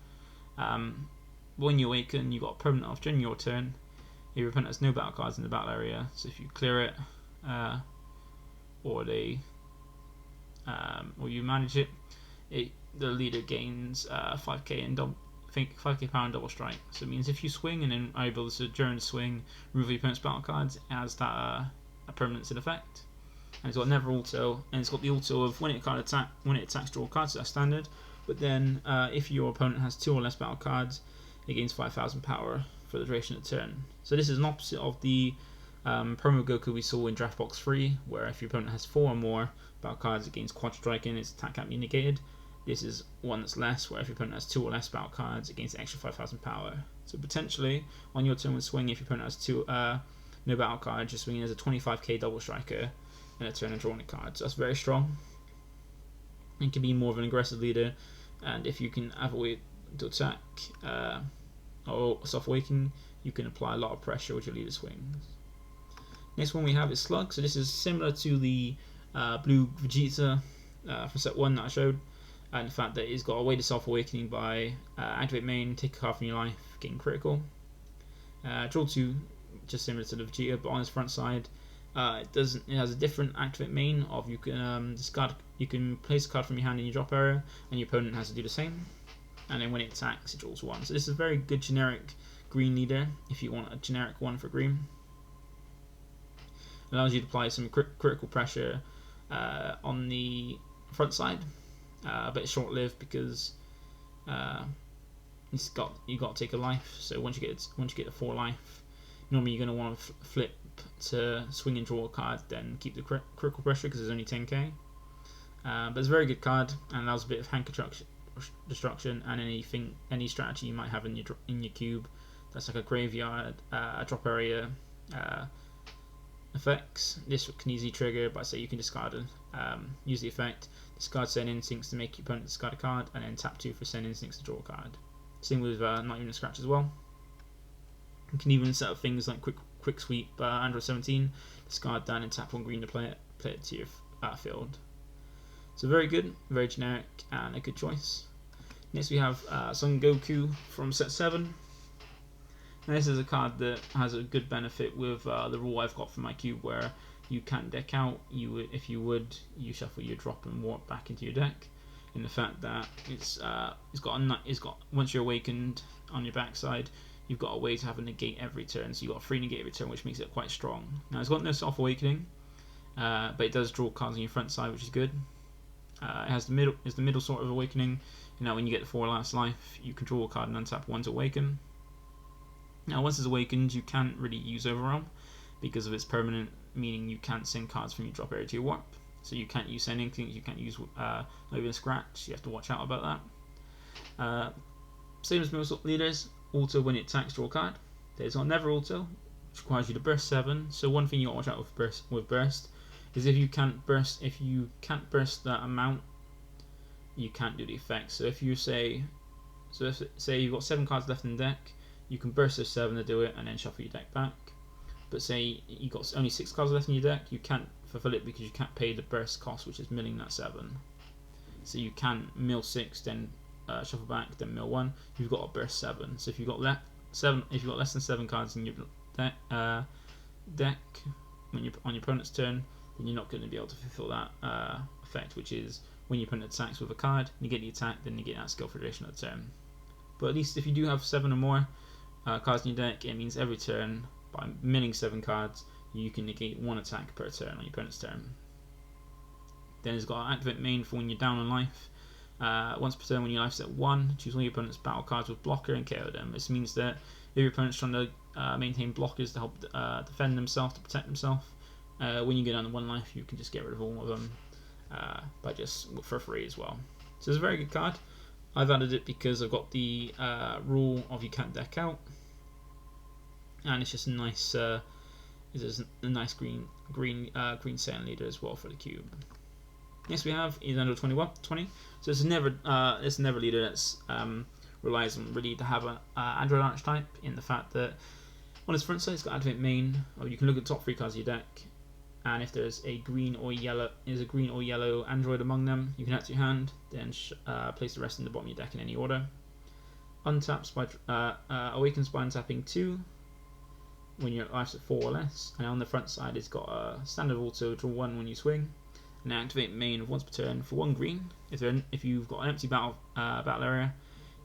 When you awaken, you've got a permanent off during your turn. Your opponent has no battle cards in the battle area, so if you clear it, or you manage it, the leader gains 5k and 5k power and double strike. So it means if you swing and then are able to during the swing remove your opponent's battle cards, it has that a permanence in effect. And it's got never auto, and it's got the auto of when it attacks, draw cards. So that's standard. But then if your opponent has 2 or less battle cards, it gains 5,000 power for the duration of the turn. So this is an opposite of the promo Goku we saw in Draft Box 3, where if your opponent has 4 or more battle cards, it gains quad strike and its attack can't be negated. This is one that's less, where if your opponent has 2 or less battle cards, it gains an extra 5,000 power. So potentially, on your turn with swing, if your opponent has 2 no battle cards, you're swinging as a 25k double striker in a turn and drawing a card. So that's very strong. It can be more of an aggressive leader, and if you can have a way to attack or soft awakening, you can apply a lot of pressure with your leader swings. Next one we have is Slug. So this is similar to the blue Vegeta from set 1 that I showed, and the fact that it's got a way to self awakening by activate main, take a card from your life, gain critical. Draw 2, just similar to the Vegeta, but on its front side, it has a different activate main of you can place a card from your hand in your drop area, and your opponent has to do the same. And then when it attacks, it draws 1. So this is a very good generic green leader if you want a generic one for green. It allows you to apply some critical pressure on the front side, but it's short-lived because you got to take a life. So once you get a 4 life, normally you're going to want to flip to swing and draw a card, then keep the critical pressure because there's only 10k. But it's a very good card and allows a bit of hand destruction and any strategy you might have in your cube. That's like a graveyard, a drop area effects. This can easily trigger by, say, you can discard and use the effect, discard Saiyan Instincts to make your opponent discard a card, and then tap 2 for Saiyan Instincts to draw a card. Same with not even a scratch as well. You can even set up things like quick sweep Android 17, discard that and tap 1 green to play it to your field. So very good, very generic, and a good choice. Next we have Son Goku from set 7. Now this is a card that has a good benefit with the rule I've got for my cube, where you can't deck out. If you would, you shuffle your drop and warp back into your deck. In the fact that it's got once you're awakened on your backside, you've got a way to have a negate every turn. So you've got a free negate every turn, which makes it quite strong. Now it's got no self awakening, but it does draw cards on your front side, which is good. It has the middle sort of awakening. When you get the 4 last life, you can draw a card and untap 1 to awaken. Now once it's awakened, you can't really use Overwhelm because of its permanent, meaning you can't send cards from your drop area to your warp. So you can't use sending things, you can't use not even a scratch. You have to watch out about that. Same as most leaders, auto when it attacks, draw a card. There's on never auto, which requires you to burst 7. So one thing you got to watch out with burst is if you can't burst that amount, you can't do the effect. So if say you've got 7 cards left in the deck, you can burst those 7 to do it and then shuffle your deck back. But say you got only 6 cards left in your deck, you can't fulfill it because you can't pay the burst cost, which is milling that 7. So you can mill 6, then shuffle back, then mill 1. You've got a burst 7. So if you've got less than 7 cards in your deck when you're on your opponent's turn, then you're not going to be able to fulfill that effect, which is when your opponent attacks with a card, you get the attack, then you get that skill for the duration of the turn. But at least if you do have 7 or more cards in your deck, it means every turn, by milling 7 cards, you can negate 1 attack per turn on your opponent's turn. Then it's got an activate main for when you're down on life. Once per turn, when your life's at 1, choose one of your opponent's battle cards with blocker and KO them. This means that if your opponent's trying to maintain blockers to help defend themselves, to protect themselves, when you go down to 1 life, you can just get rid of all of them for free as well. So it's a very good card. I've added it because I've got the rule of you can't deck out, and it's just a nice, green Saiyan leader as well for the cube. Next we have is under 20. So it's never leader that's relies on really to have an Android Archtype, in the fact that on its front side it's got activate main, or you can look at the top 3 cards of your deck, and if there's a green or yellow Android among them, you can add to your hand, then place the rest in the bottom of your deck in any order. Untaps by awakens by untapping 2 when your life's at 4 or less, and on the front side it's got a standard auto draw 1 when you swing, and activate main of once per turn for 1 green. If you've got an empty battle area,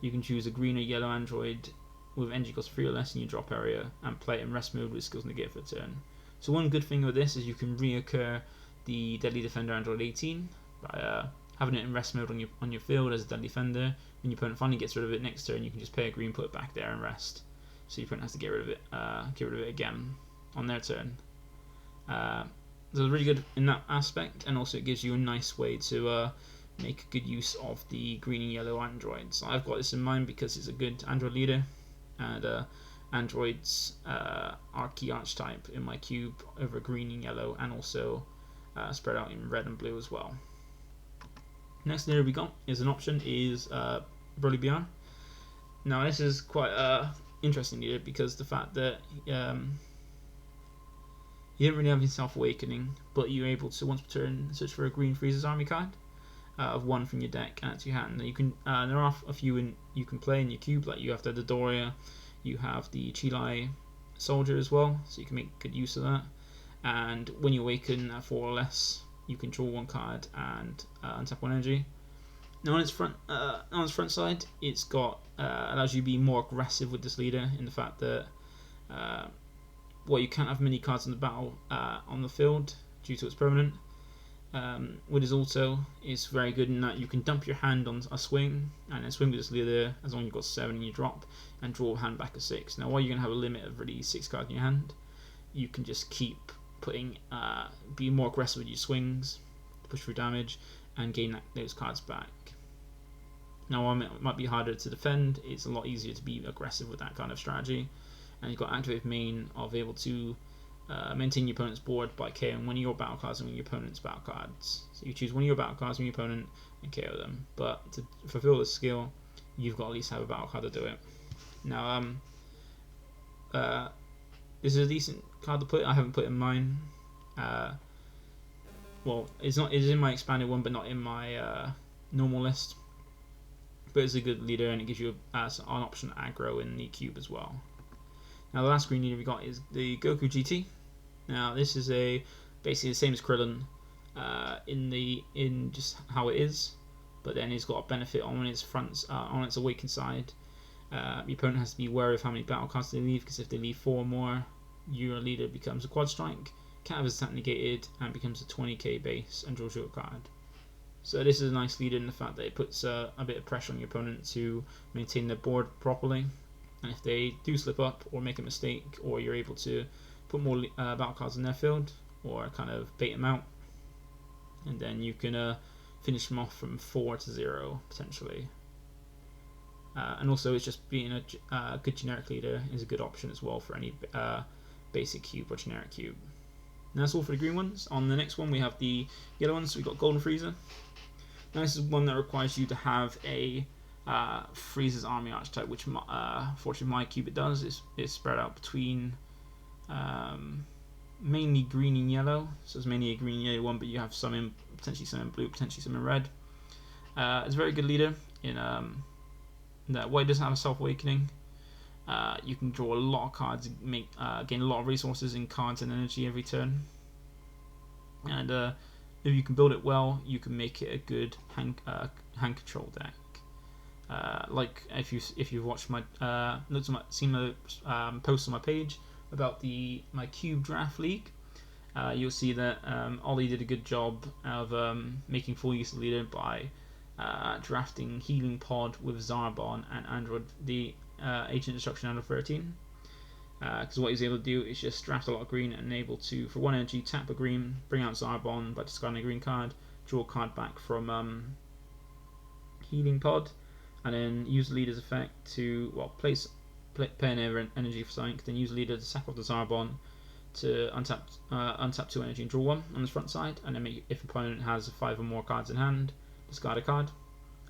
you can choose a green or yellow android with energy cost 3 or less in your drop area and play it in rest mode with skills negated for a turn. So one good thing with this is you can reoccur the Deadly Defender Android 18 by having it in rest mode on your field as a Deadly Defender. When your opponent finally gets rid of it next turn, you can just pay a green, put it back there and rest. So your opponent has to get rid of it again on their turn. So it's really good in that aspect, and also it gives you a nice way to make good use of the green and yellow androids. I've got this in mind because it's a good android leader, and androids are key archetype in my cube over green and yellow, and also spread out in red and blue as well. Next leader we got is Broly BR. Now this is quite interesting leader because the fact that you didn't really have any self-awakening, but you're able to once per turn search for a green Frieza's army card of 1 from your deck and add to your hand. Now you can there are a few you can play in your cube, like you have the Dodoria, you have the Chilai soldier as well, so you can make good use of that. And when you awaken at 4 or less, you can draw 1 card and untap 1 energy. Now on its front side, it's got allows you to be more aggressive with this leader, in the fact that you can't have many cards in the battle on the field due to its permanent. With his auto, it's very good in that you can dump your hand on a swing and then swing with this leader as long as you've got 7 in your drop and draw a hand back of 6. Now while you're going to have a limit of really 6 cards in your hand, you can just keep be more aggressive with your swings, push through damage and gain those cards back. Now while it might be harder to defend, it's a lot easier to be aggressive with that kind of strategy. And you've got active main of able to maintain your opponent's board by KOing one of your battle cards and one of your opponent's battle cards. So you choose one of your battle cards from your opponent and KO them. But to fulfill this skill, you've got to at least have a battle card to do it. Now, this is a decent card to put. I haven't put it in mine. Well, it's in my expanded one, but not in my normal list. But it's a good leader, and it gives you an option aggro in the cube as well. Now the last green leader we got is the Goku GT. Now this is basically the same as Krillin in just how it is, but then it's got a benefit on its awakened side. Your opponent has to be wary of how many battle cards they leave, because if they leave 4 or more, your leader becomes a quad strike, can't have his attack negated, and becomes a 20k base and draws you a card. So this is a nice leader in the fact that it puts a bit of pressure on your opponent to maintain their board properly. And if they do slip up or make a mistake, or you're able to put more battle cards in their field, or kind of bait them out, and then you can finish them off from 4 to 0 potentially. And also, it's just being a good generic leader is a good option as well for any basic cube or generic cube. And that's all for the green ones. On the next one, we have the yellow ones. So we've got Golden Frieza. Now this is one that requires you to have a Frieza's army archetype, which fortunately my cube it does. It's spread out between mainly green and yellow, so it's mainly a green and yellow one, but you have some in potentially some in blue, potentially some in red. It's a very good leader in that while it doesn't have a self-awakening, you can draw a lot of cards, gain a lot of resources in cards and energy every turn, and if you can build it well, you can make it a good hand control deck. Like if you've watched my seen my posts on my page about my cube draft league, you'll see that Ollie did a good job of making full use of the leader by drafting Healing Pod with Zarbon and Android, the Agent Destruction Android 13. Because what he's able to do is just draft a lot of green and able to, for 1 energy, tap a green, bring out Zarbon by discarding a green card, draw a card back from Healing Pod, and then use the leader's effect to pay an energy for something, then use the leader to sack off the Zarbon to untap 2 energy and draw 1 on the front side, and then if opponent has 5 or more cards in hand, discard a card,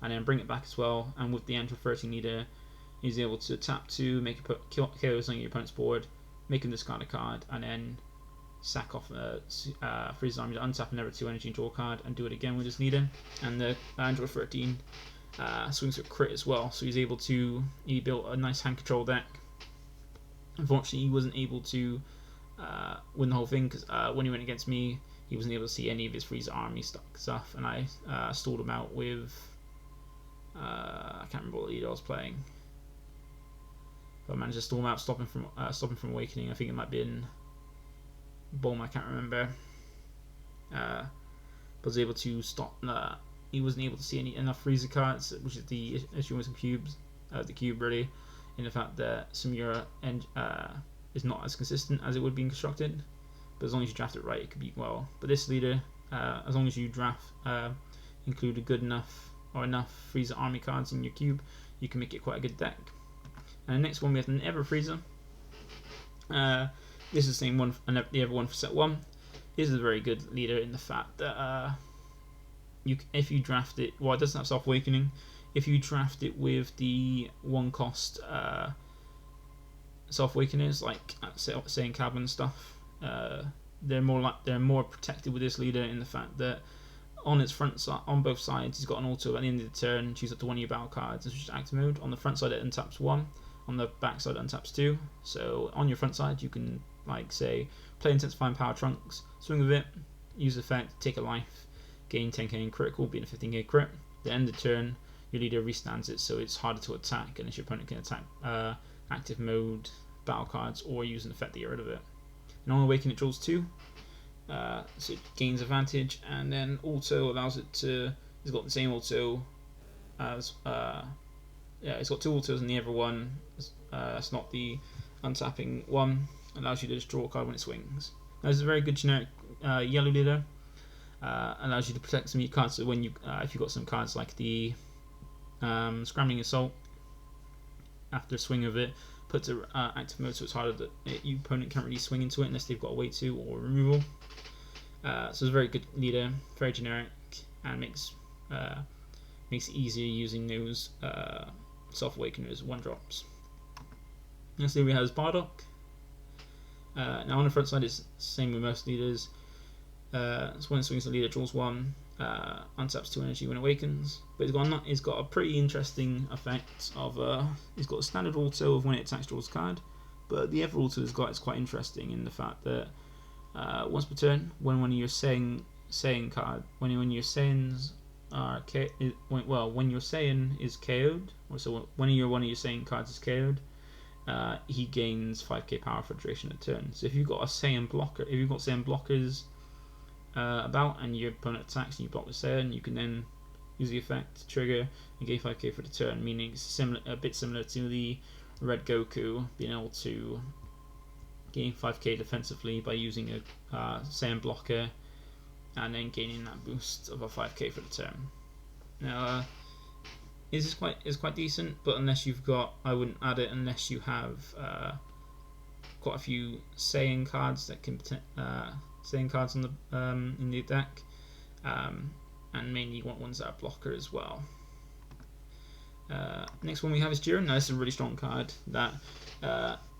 and then bring it back as well. And with the Android 13 leader, he's able to tap 2, KO something on your opponent's board, make him discard a card, and then sack off Frieza's army to untap another 2 energy and draw a card, and do it again with his leader. And the Android 13 swings with crit as well, so he built a nice hand control deck. Unfortunately, he wasn't able to win the whole thing, because when he went against me, he wasn't able to see any of his Frieza army stuff, and I stalled him out with I can't remember what leader I was playing, but I managed to stall him out, stop him from awakening. I think it might be in Bulma, I can't remember. But was able to stop. He wasn't able to see enough Frieza cards, which is the issue with the cube really, in the fact that Samura is not as consistent as it would be constructed. But as long as you draft it right, it could be well. But this leader, as long as you include a good enough or enough Frieza army cards in your cube, you can make it quite a good deck. And the next one we have an Ever Frieza. This is the same one, the other one for set 1. This is a very good leader in the fact that if you draft it, it doesn't have self-awakening. If you draft it with the 1-cost self-awakeners, like Saiyan Cab and stuff, they're more protected with this leader in the fact that on its front side, on both sides, he's got an auto at the end of the turn, choose up to 1 of your battle cards and switch to active mode. On the front side it untaps 1, on the back side it untaps 2. So on your front side you can say play Intensifying Power Trunks, swing with it, use effect, take a life, gain 10k in critical, being a 15k crit. At the end of the turn your leader restands it, so it's harder to attack unless your opponent can attack active mode battle cards or use an effect to get rid of it. And on awaken it draws 2, so it gains advantage, and then auto allows it to. It's got the same auto as it's got 2 autos, and the other one it's not the untapping one. Allows you to just draw a card when it swings. Now, this is a very good generic yellow leader. Allows you to protect some of your cards. So when if you've got some cards like the Scrambling Assault, after a swing of it, puts it active mode, so it's harder that your opponent can't really swing into it unless they've got a way to or removal. So it's a very good leader, very generic, and makes it easier using those self-awakeners 1-drops. Next we have Bardock. Now on the front side it's the same with most leaders. So when it swings, the leader draws 1, untaps 2 energy when it awakens. But it's got a pretty interesting effect of it's got a standard auto of when it attacks, draws a card. But the other auto it's got is quite interesting in the fact that once per turn, when one of your Saiyan card, when your Saiyans are when your Saiyan is KO'd, or so one of your Saiyan cards is KO'd, he gains 5k power for the duration of the turn. So if you've got Saiyan blockers about, and your opponent attacks and you block the Saiyan, you can then use the effect to trigger and gain 5k for the turn, meaning it's a bit similar to the Red Goku being able to gain 5k defensively by using a Saiyan blocker and then gaining that boost of a 5k for the turn. Now is quite decent, but unless you've got, I wouldn't add it unless you have quite a few Saiyan cards that can Saiyan cards on the in the deck, and mainly you want ones that are blocker as well. Next one we have is Jiren. Now this is a really strong card that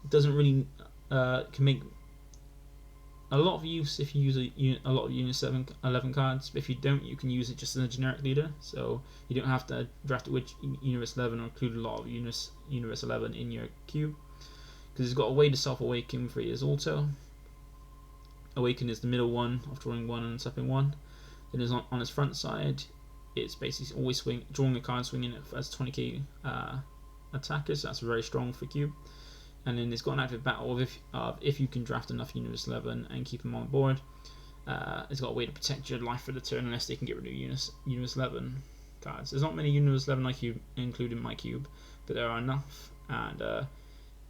doesn't really can make a lot of use if you use a lot of Unit 7 11 cards. But if you don't, you can use it just as a generic leader. So you don't have to draft it with Universe 11 or include a lot of Universe 11 in your cube, because it's got a way to self-awaken for his auto. Awaken is the middle one of drawing one and tapping one. Then is on its front side, it's basically always drawing a card, swinging it as 20k attackers. So that's very strong for cube. And then it's got an active battle if you can draft enough Universe 11 and keep them on board. It's got a way to protect your life for the turn unless they can get rid of Universe 11 cards. There's not many Universe 11 I cube included in my cube, but there are enough. And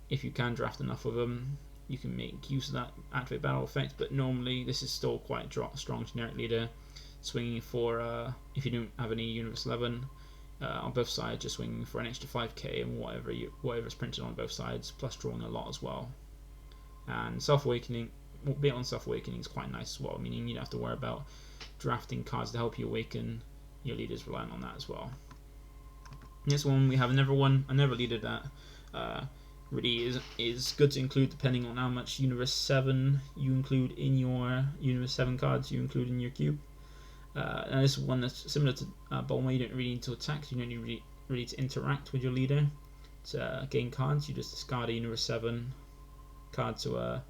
if you can draft enough of them, you can make use of that activate battle effect. But normally this is still quite strong generic leader, swinging for if you don't have any Universe 11 on both sides, just swinging for an extra 5k and whatever's printed on both sides, plus drawing a lot as well. And self-awakening, bit on self-awakening is quite nice as well, meaning you don't have to worry about drafting cards to help you awaken your leaders, relying on that as well. Next one, we have another leader that really is good to include depending on how much Universe 7 you include in your Universe 7 cards you include in your cube. And this is one that's similar to Bulma. You don't really need to attack, you don't need really to interact with your leader to gain cards. You just discard a Universe 7 card to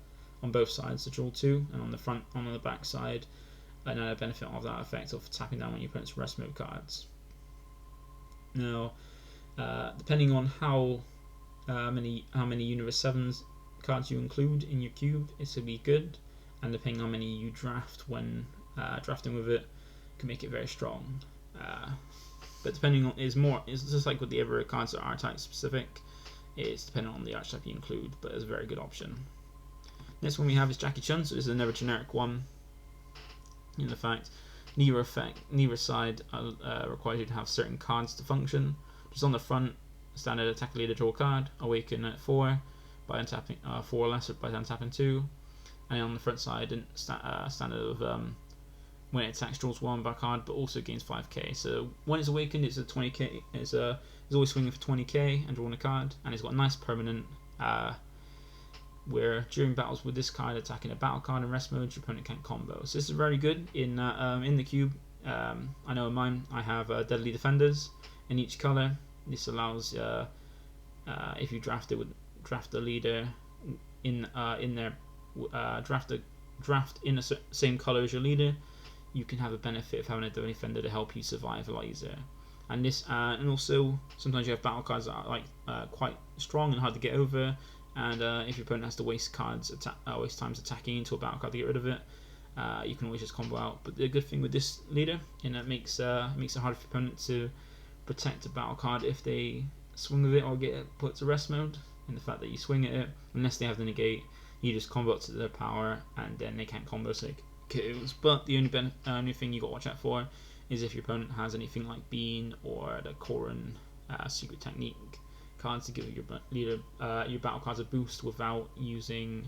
on both sides to draw 2, and on the front, on the back side, another benefit of that effect of tapping down when your opponent's rest mode cards. Now, depending on how many Universe 7s cards you include in your cube, it's to be good, and depending on how many you draft when drafting with it, can make it very strong. But depending on it's just like with the other cards that are Archtype specific. It's dependent on the Archtype you include, but it's a very good option. Next one we have is Jackie Chun. So this is another generic one. In the fact, neither side requires you to have certain cards to function. Just on the front, standard attack leader, draw a card, awaken at 4 by untapping 4 or less by untapping 2, and on the front side, standard of when it attacks, draws 1 by card, but also gains 5k. So when it's awakened, it's a 20k. It's always swinging for 20k and drawing a card, and it's got a nice permanent where during battles with this card, attacking a battle card in rest mode, your opponent can't combo. So this is very good in the cube. I know in mine I have Deadly Defenders in each color. This allows if you draft the leader in there, draft in the same color as your leader, you can have a benefit of having a Deadly Defender to help you survive a lot easier. And this, and also sometimes you have battle cards that are quite strong and hard to get over. And if your opponent has to waste times attacking into a battle card to get rid of it, you can always just combo out. But the good thing with this leader, and that makes it harder for your opponent to protect a battle card if they swing with it or get it put to rest mode. And the fact that you swing at it, unless they have the negate, you just combo it to their power, and then they can't combo, so it kills. But the only thing you got to watch out for is if your opponent has anything like Bean or the Korin Secret Technique cards to give your leader your battle cards a boost without using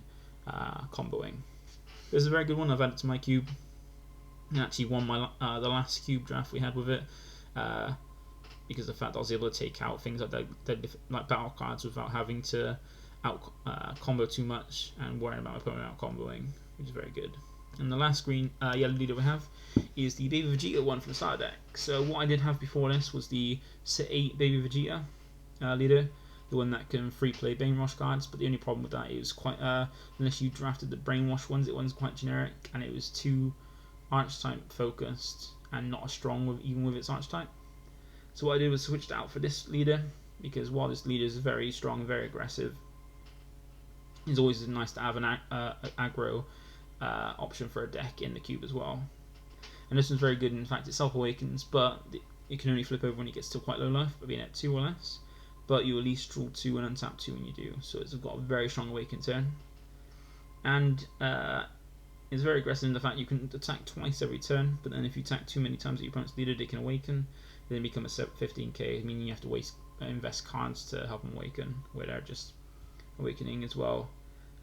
comboing. This is a very good one. I've added it to my cube. I actually won my the last cube draft we had with it because of the fact that I was able to take out things like battle cards without having to combo too much and worrying about my opponent out comboing, which is very good. And the last yellow leader we have is the Baby Vegeta one from the starter deck. So what I did have before this was the Set 8 Baby Vegeta leader, the one that can free play Brainwash cards, but the only problem with that is quite unless you drafted the Brainwash ones, it was quite generic and it was too Archtype focused and not as strong even with its Archtype. So what I did was switch it out for this leader, because while this leader is very strong and very aggressive, it's always nice to have an aggro option for a deck in the cube as well. And this one's very good. In fact, it self-awakens, but it can only flip over when it gets to quite low life, by being at 2 or less. But you at least draw 2 and untap 2 when you do, so it's got a very strong awaken turn. And it's very aggressive in the fact you can attack twice every turn, but then if you attack too many times at your opponent's leader, they can awaken. Then become a 15k, meaning you have to invest cards to help them awaken, where they're just awakening as well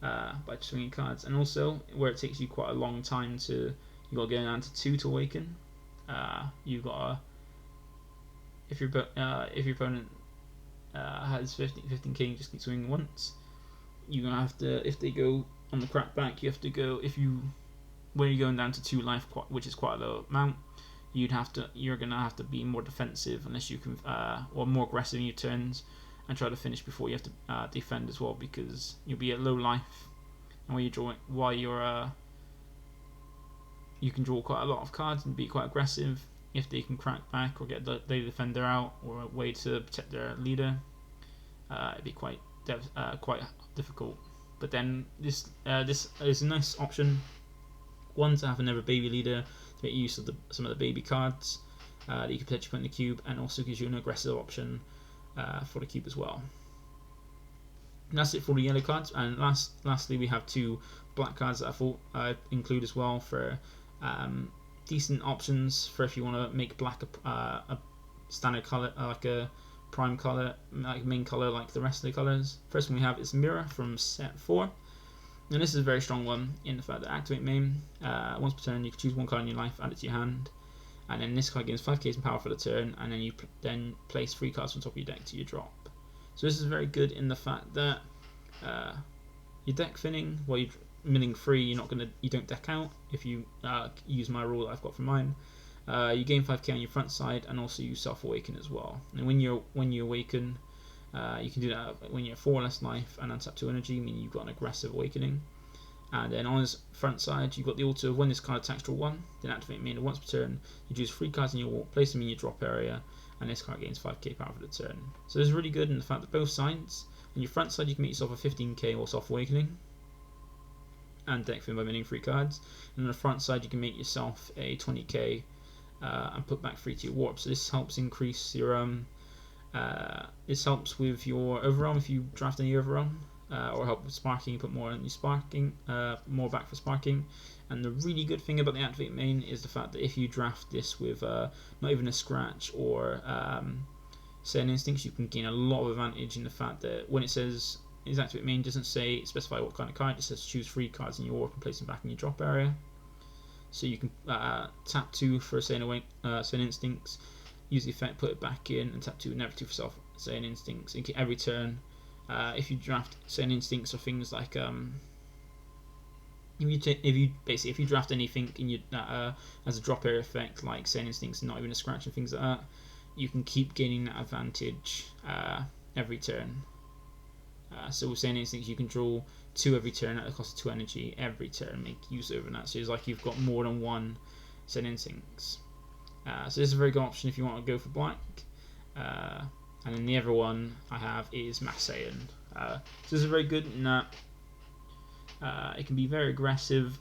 by swinging cards. And also, where it takes you quite a long time you got to go down to 2 to awaken. You've got if your opponent has 15k, you just keep swinging once. You're gonna have to, if they go on the crackback, you have to go when you're going down to 2 life, which is quite a low amount. You're gonna have to be more defensive unless you can, or more aggressive in your turns, and try to finish before you have to defend as well, because you'll be at low life, and you can draw quite a lot of cards and be quite aggressive. If they can crack back or get the defender out or a way to protect their leader, it'd be quite difficult. But then this is a nice option. One, to have another baby leader to make use of some of the baby cards that you can potentially put in the cube, and also gives you an aggressive option for the cube as well. And that's it for the yellow cards. And lastly, we have 2 black cards that I thought I'd include as well for decent options for if you want to make black a standard color, like a prime color, like main color, like the rest of the colors. First one we have is Mira from set 4. And this is a very strong one in the fact that activate main. Once per turn, you can choose 1 card in your life, add it to your hand, and then this card gains 5k in power for the turn, and then you then place 3 cards on top of your deck to your drop. So this is very good in the fact that your deck thinning, while you're milling 3, you don't deck out. If you use my rule that I've got from mine, you gain 5k on your front side, and also you self-awaken as well. And when you awaken, you can do that when you're 4 less life and untap 2 energy, meaning you've got an aggressive awakening. And then on his front side, you've got the altar of when this card attacks, draw 1, then activate main. Once per turn, you choose 3 cards in your walk, place them in your drop area, and this card gains 5k power for the turn. So this is really good in the fact that both sides, on your front side, you can make yourself a 15k or self awakening and deck thin by winning 3 cards, and on the front side, you can make yourself a 20k and put back 3 to your warp. So this helps increase your this helps with your overarm if you draft any overarm, or help with sparking. You put more on your sparking, more back for sparking. And the really good thing about the activate main is the fact that if you draft this with not even a scratch or Saiyan instincts, you can gain a lot of advantage in the fact that when it says his activate main, doesn't specify what kind of card, it says choose 3 cards in your warp and place them back in your drop area. So you can tap 2 for Saiyan instincts, use the effect, put it back in, and tap 2, never 2 for self Saiyan instincts. Every turn, if you draft Saiyan instincts or things like if you draft anything in your as a drop area effect, like Saiyan instincts, not even a scratch and things like that, you can keep gaining that advantage every turn. So with Saiyan instincts, you can draw 2 every turn at the cost of 2 energy every turn, make use of that. So it's like you've got more than 1 Saiyan instincts. So this is a very good option if you want to go for black. And then the other one I have is Mass Saiyan. So this is very good in that it can be very aggressive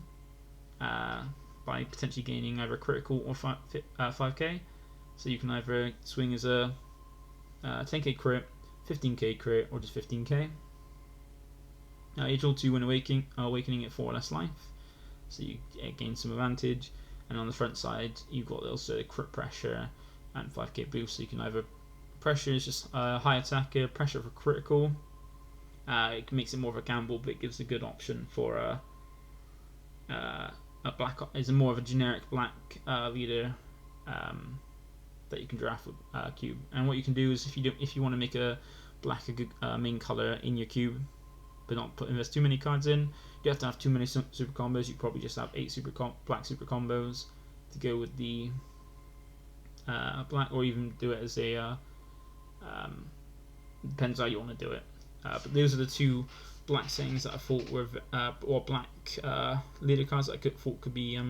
by potentially gaining either critical or 5k. So you can either swing as a 10k crit, 15k crit, or just 15k. You draw 2 when awakening at 4 less life, so you gain some advantage. And on the front side, you've got also crit pressure and 5k boost. So you can either pressure is just a high attacker, pressure for critical. It makes it more of a gamble, but it gives a good option for a black. Is more of a generic black leader that you can draft with cube. And what you can do is if you want to make a black main color in your cube, but not invest too many cards in, you have to have too many super combos. You probably just have 8 black super combos to go with the black, or even do it as a depends how you want to do it. But those are the 2 black Saiyans that I thought were or black leader cards that I thought could be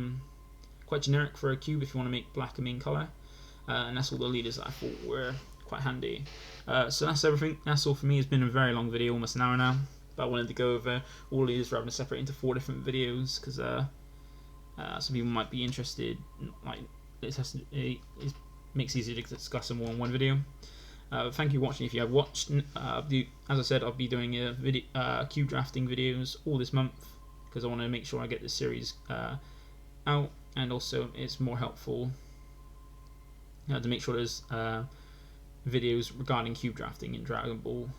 quite generic for a cube if you want to make black a main color. And that's all the leaders that I thought were quite handy. So that's everything. That's all for me. It's been a very long video, almost an hour now. But I wanted to go over all these rather than separate into 4 different videos, because some people might be interested. Like it makes it easier to discuss them all in one video. Thank you for watching. If you have watched, as I said, I'll be doing a video, cube drafting videos all this month, because I want to make sure I get this series out, and also it's more helpful to make sure there's videos regarding cube drafting in Dragon Ball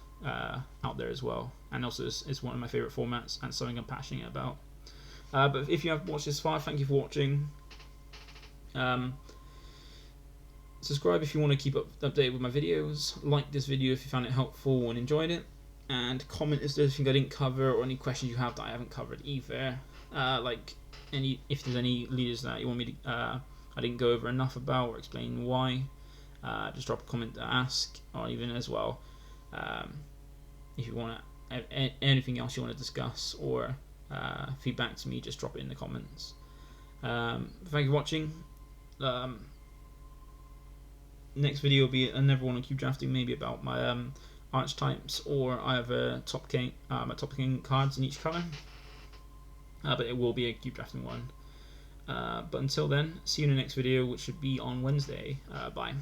out there as well. And also it's one of my favourite formats and something I'm passionate about. But if you have watched this far, thank you for watching. Subscribe if you want to keep updated with my videos. Like this video if you found it helpful and enjoyed it. and comment if there's anything I didn't cover or any questions you have that I haven't covered either. Like if there's any leaders that you want me to I didn't go over enough about or explain why, just drop a comment to ask, or even as well if you want anything else you want to discuss or feedback to me, just drop it in the comments. Thank you for watching. Next video will be another one on cube drafting, maybe about my archetypes, or I have a top king cards in each colour, but it will be a cube drafting one. But until then, see you in the next video, which should be on Wednesday. Bye.